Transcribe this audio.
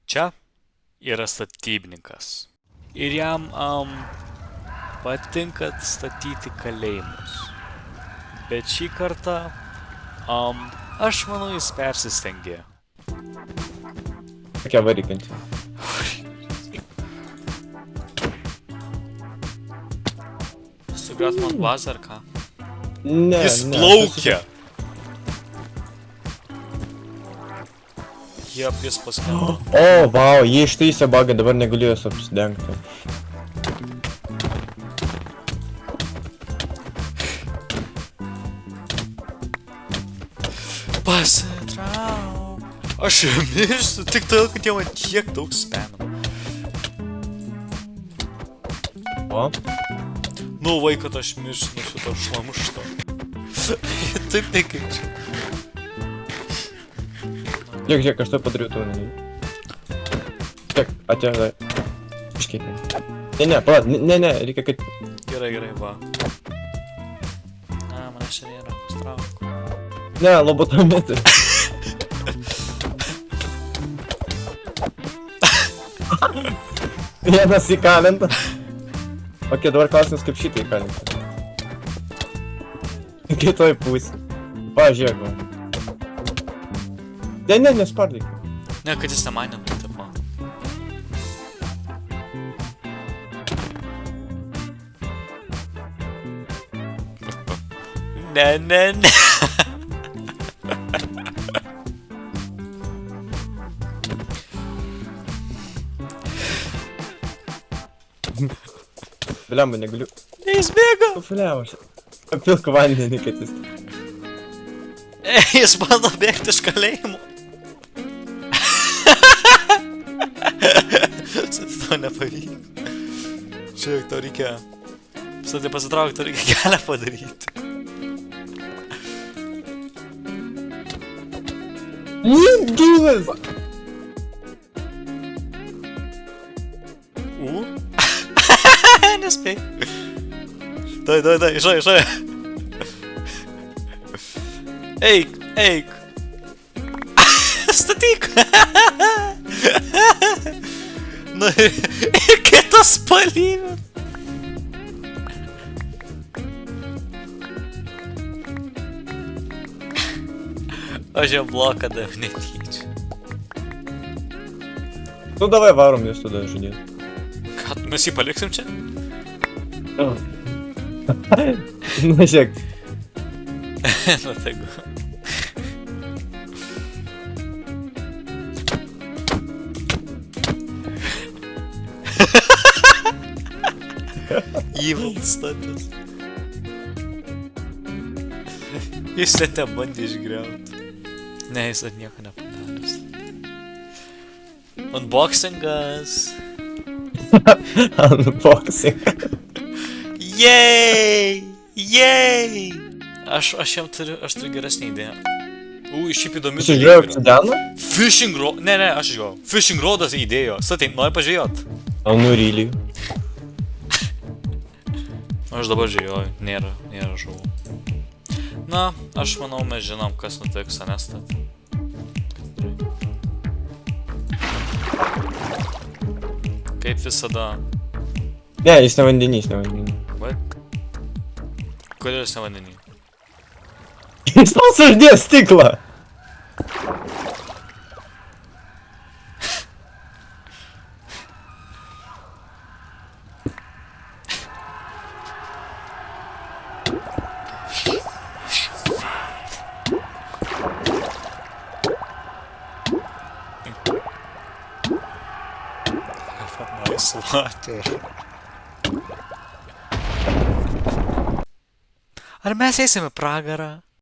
Čia yra statybininkas. Ir jam patinka statyti kalėjimus. Bet šį kartą, aš manau, jis persistengė. Kokia varikantį. Sugriaut man bazą ar ką? Ne, Jis plaukia! Jie jis paskendo. O, vau, jie ištaisė bagą, dabar negaliu jos apsidengti. Pasitrauk. Aš mirsiu tik todėl, kad jie man tiek daug speno. O? Nu, vaikat, aš mirsiu nuo šito šlamšto. Taip nekeičiu. Žiūrėk, aš to padariau tau, ne. Žiūrėk, atėjo. Iškėtė. Ne, palauk, ne, reikia, kad... Gerai, va. Na, mane šiandien yra, pastrauk. Ne, lobotometrą. Vienas įkalinta. Ok, dabar klausimas, kaip šitą įkalinta. Kitoj pusė. Pažiūrėk, va. Ne, nespardyk. Ne, kad jis nemanė, tipo. Ne. Blemba, negaliu. Ne, jis bėga! Pafiliavosi. Apilk vandenį, kad jis... Jis bando bėgti iš kalėjimo. Tau nepavyko. Žiūrėk, tau reikia... Stati pasitraukti, tau reikia kelią padaryti. Gyvas! Nespėj. Dai, išai. Eik. Statyk. Nu ir kitas palyvė. Aš jau bloką daviau netyčia. Nu davai varom, nes tada žudėt. Ką, mes jį paliksim čia? Na žiūrėk. Nu tegu. Evil status. Jis net nebandė išgriauti. Ne, jis net nieko nepadaręs. Unboxingas. Unboxing. Yay! Aš turiu geresnį idėją. Šiaip įdomi Jūs išžiūrėjau obsidianą? Fishing rod... Ne, aš žiūrėjau. Fishing rodas įdėjo. Statai, nori pažiūrėjot? O, nu ryliai. Aš dabar žiūrėjau, nėra žuvų. Na, aš manau, mes žinom, kas nutiks, anestat. Kaip visada. Ne, jis ne vandenys. What? Kodėl jis ne vandenį? Jis pats uždėjo stiklą! Ar mes eisim į pragarą?